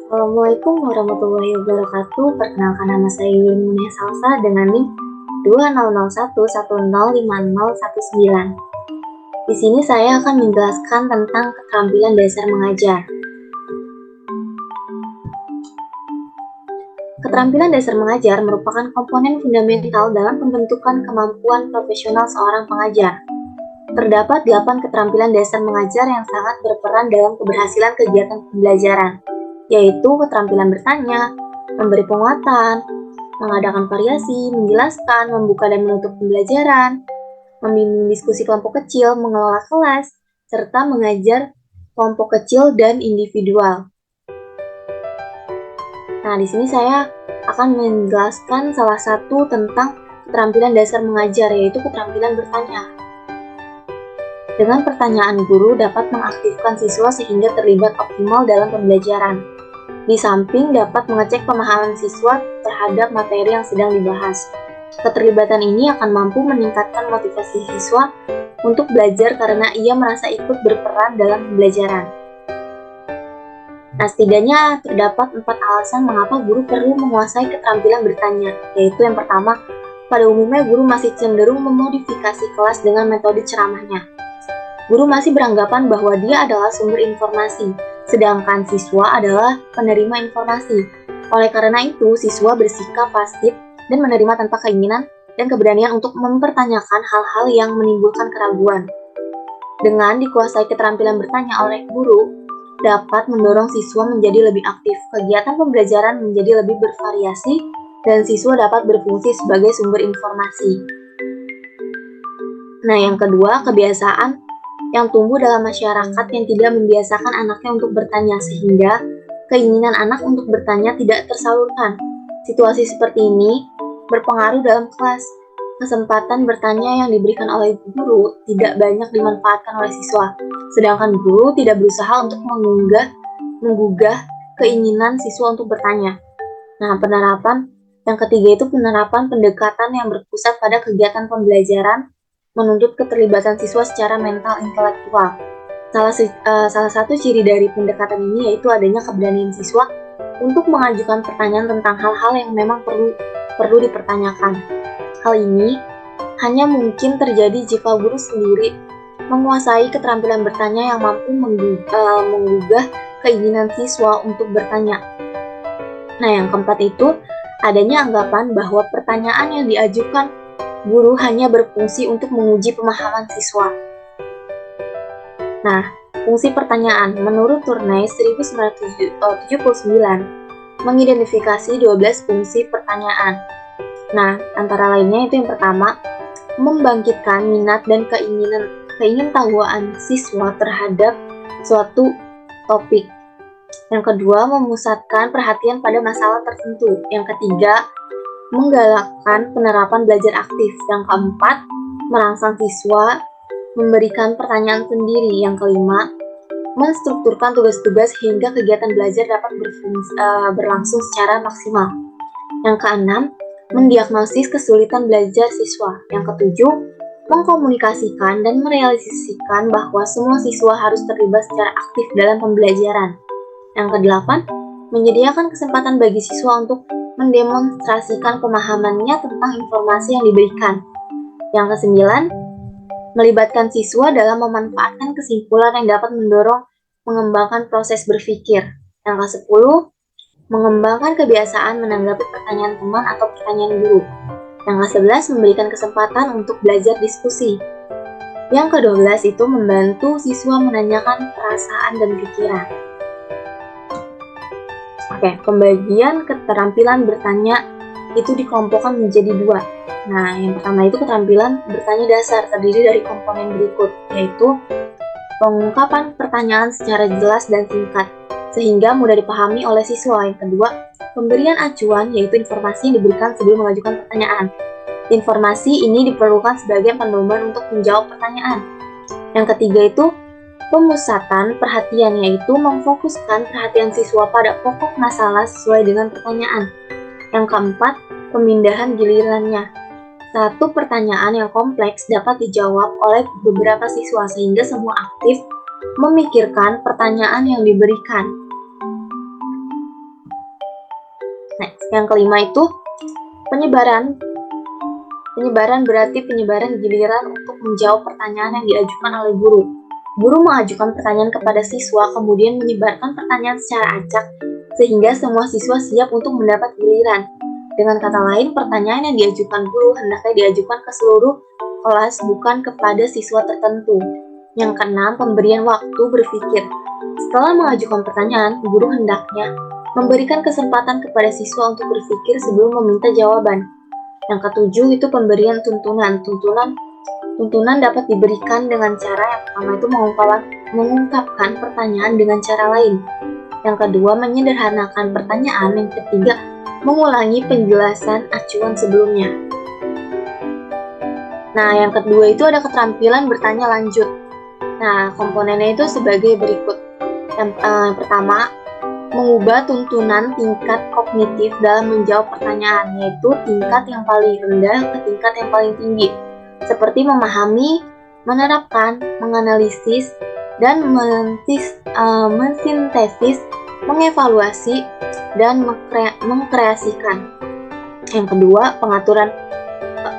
Assalamualaikum warahmatullahi wabarakatuh. Perkenalkan, nama saya Yuli Munia Salsa dengan NIM 2001105019. Di sini saya akan menjelaskan tentang keterampilan dasar mengajar. Keterampilan dasar mengajar merupakan komponen fundamental dalam pembentukan kemampuan profesional seorang pengajar. Terdapat 8 keterampilan dasar mengajar yang sangat berperan dalam keberhasilan kegiatan pembelajaran, yaitu keterampilan bertanya, memberi penguatan, mengadakan variasi, menjelaskan, membuka dan menutup pembelajaran, membimbing diskusi kelompok kecil, mengelola kelas, serta mengajar kelompok kecil dan individual. Nah, di sini saya akan menjelaskan salah satu tentang keterampilan dasar mengajar, yaitu keterampilan bertanya. Dengan pertanyaan, guru dapat mengaktifkan siswa sehingga terlibat optimal dalam pembelajaran. Di samping dapat mengecek pemahaman siswa terhadap materi yang sedang dibahas. Keterlibatan ini akan mampu meningkatkan motivasi siswa untuk belajar karena ia merasa ikut berperan dalam pembelajaran. Nah, setidaknya terdapat 4 alasan mengapa guru perlu menguasai keterampilan bertanya, yaitu yang pertama, pada umumnya guru masih cenderung memodifikasi kelas dengan metode ceramahnya. Guru masih beranggapan bahwa dia adalah sumber informasi, sedangkan siswa adalah penerima informasi. Oleh karena itu, siswa bersikap pasif dan menerima tanpa keinginan dan keberanian untuk mempertanyakan hal-hal yang menimbulkan keraguan. Dengan dikuasai keterampilan bertanya oleh guru, dapat mendorong siswa menjadi lebih aktif, kegiatan pembelajaran menjadi lebih bervariasi, dan siswa dapat berfungsi sebagai sumber informasi. Nah, yang kedua, kebiasaan yang tumbuh dalam masyarakat yang tidak membiasakan anaknya untuk bertanya, sehingga keinginan anak untuk bertanya tidak tersalurkan. Situasi seperti ini berpengaruh dalam kelas. Kesempatan bertanya yang diberikan oleh guru tidak banyak dimanfaatkan oleh siswa, sedangkan guru tidak berusaha untuk menggugah keinginan siswa untuk bertanya. Nah, yang ketiga itu penerapan pendekatan yang berpusat pada kegiatan pembelajaran menuntut keterlibatan siswa secara mental intelektual. Salah satu ciri dari pendekatan ini yaitu adanya keberanian siswa untuk mengajukan pertanyaan tentang hal-hal yang memang perlu dipertanyakan. Hal ini hanya mungkin terjadi jika guru sendiri menguasai keterampilan bertanya yang mampu menggugah keinginan siswa untuk bertanya. Nah, yang keempat itu adanya anggapan bahwa pertanyaan yang diajukan guru hanya berfungsi untuk menguji pemahaman siswa. Nah, fungsi pertanyaan menurut Tournai 1979 mengidentifikasi 12 fungsi pertanyaan. Nah, antara lainnya itu yang pertama, membangkitkan minat dan keingintahuan siswa terhadap suatu topik. Yang kedua, memusatkan perhatian pada masalah tertentu. Yang ketiga, menggalakkan penerapan belajar aktif. Yang keempat, merangsang siswa memberikan pertanyaan sendiri. Yang kelima, menstrukturkan tugas-tugas hingga kegiatan belajar dapat berlangsung secara maksimal. Yang keenam, mendiagnosis kesulitan belajar siswa. Yang ketujuh, mengkomunikasikan dan merealisasikan bahwa semua siswa harus terlibat secara aktif dalam pembelajaran. Yang kedelapan, menyediakan kesempatan bagi siswa untuk mendemonstrasikan pemahamannya tentang informasi yang diberikan. Yang kesembilan, melibatkan siswa dalam memanfaatkan kesimpulan yang dapat mengembangkan proses berpikir. Yang kesepuluh, mengembangkan kebiasaan menanggapi pertanyaan teman atau pertanyaan guru. Yang ke-11, memberikan kesempatan untuk belajar diskusi. Yang ke-12 itu membantu siswa menanyakan perasaan dan pikiran. Oke, pembagian keterampilan bertanya itu dikelompokkan menjadi 2. Nah, yang pertama itu keterampilan bertanya dasar, terdiri dari komponen berikut, yaitu pengungkapan pertanyaan secara jelas dan singkat, sehingga mudah dipahami oleh siswa. Yang kedua, pemberian acuan, yaitu informasi yang diberikan sebelum mengajukan pertanyaan. Informasi ini diperlukan sebagai pedoman untuk menjawab pertanyaan. Yang ketiga itu, pemusatan perhatian, yaitu memfokuskan perhatian siswa pada pokok masalah sesuai dengan pertanyaan. Yang keempat, pemindahan gilirannya. Satu pertanyaan yang kompleks dapat dijawab oleh beberapa siswa sehingga semua aktif memikirkan pertanyaan yang diberikan. Yang kelima itu penyebaran. Penyebaran berarti penyebaran giliran untuk menjawab pertanyaan yang diajukan oleh guru. Guru mengajukan pertanyaan kepada siswa, kemudian menyebarkan pertanyaan secara acak, sehingga semua siswa siap untuk mendapat giliran. Dengan kata lain, pertanyaan yang diajukan guru hendaknya diajukan ke seluruh kelas, bukan kepada siswa tertentu. Yang keenam, pemberian waktu berpikir. Setelah mengajukan pertanyaan, guru hendaknya memberikan kesempatan kepada siswa untuk berpikir sebelum meminta jawaban. Yang ketujuh itu pemberian tuntunan. Tuntunan dapat diberikan dengan cara yang pertama itu mengungkapkan pertanyaan dengan cara lain. Yang kedua, menyederhanakan pertanyaan. Yang ketiga, mengulangi penjelasan acuan sebelumnya. Nah, yang kedua itu ada keterampilan bertanya lanjut. Nah, komponennya itu sebagai berikut. Yang pertama, mengubah tuntunan tingkat kognitif dalam menjawab pertanyaan, yaitu tingkat yang paling rendah ke tingkat yang paling tinggi, seperti memahami, menerapkan, menganalisis, dan mensintesis, mengevaluasi, dan mengkreasikan. Yang kedua, pengaturan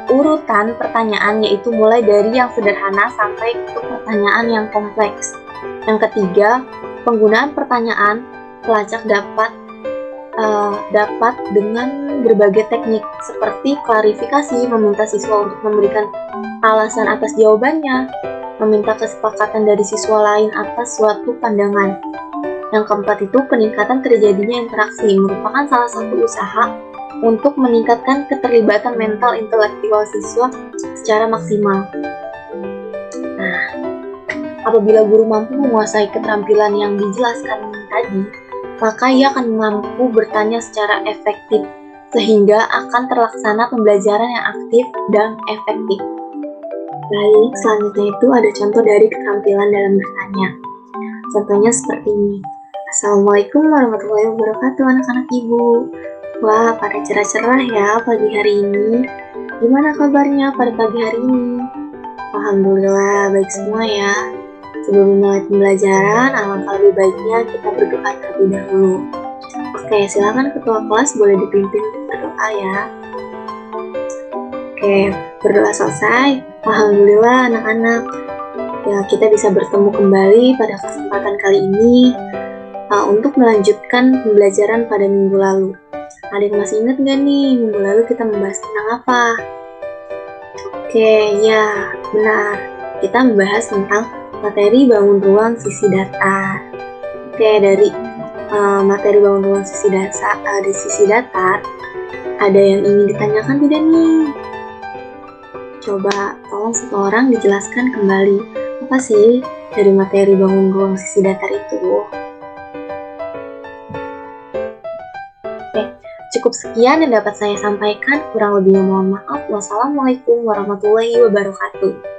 urutan pertanyaan, yaitu mulai dari yang sederhana sampai ke pertanyaan yang kompleks. Yang ketiga, penggunaan pertanyaan pelacak dapat dengan berbagai teknik seperti klarifikasi, meminta siswa untuk memberikan alasan atas jawabannya, meminta kesepakatan dari siswa lain atas suatu pandangan. Yang keempat itu peningkatan terjadinya interaksi, merupakan salah satu usaha untuk meningkatkan keterlibatan mental intelektual siswa secara maksimal. Nah, apabila guru mampu menguasai keterampilan yang dijelaskan tadi, maka ia akan mampu bertanya secara efektif, sehingga akan terlaksana pembelajaran yang aktif dan efektif. Baik, selanjutnya itu ada contoh dari keterampilan dalam bertanya. Contohnya seperti ini. Assalamualaikum warahmatullahi wabarakatuh anak-anak ibu. Wah, pada cerah-cerah ya pagi hari ini. Gimana kabarnya pada pagi hari ini? Alhamdulillah, baik semua ya. Sebelum mulai pembelajaran, alangkah lebih baiknya kita berdoa terlebih dahulu. Oke, silakan ketua kelas boleh dipimpin berdoa ya. Oke, berdoa selesai. Alhamdulillah anak-anak. Ya, kita bisa bertemu kembali pada kesempatan kali ini untuk melanjutkan pembelajaran pada minggu lalu. Ada yang masih ingat nggak nih, minggu lalu kita membahas tentang apa? Oke, ya, benar. Kita membahas tentang materi bangun ruang sisi datar. Oke, dari materi bangun ruang sisi datar, ada yang ingin ditanyakan tidak nih? Coba tolong satu orang dijelaskan kembali, apa sih dari materi bangun ruang sisi datar itu? Oke, cukup sekian yang dapat saya sampaikan. Kurang lebihnya mohon maaf. Wassalamualaikum warahmatullahi wabarakatuh.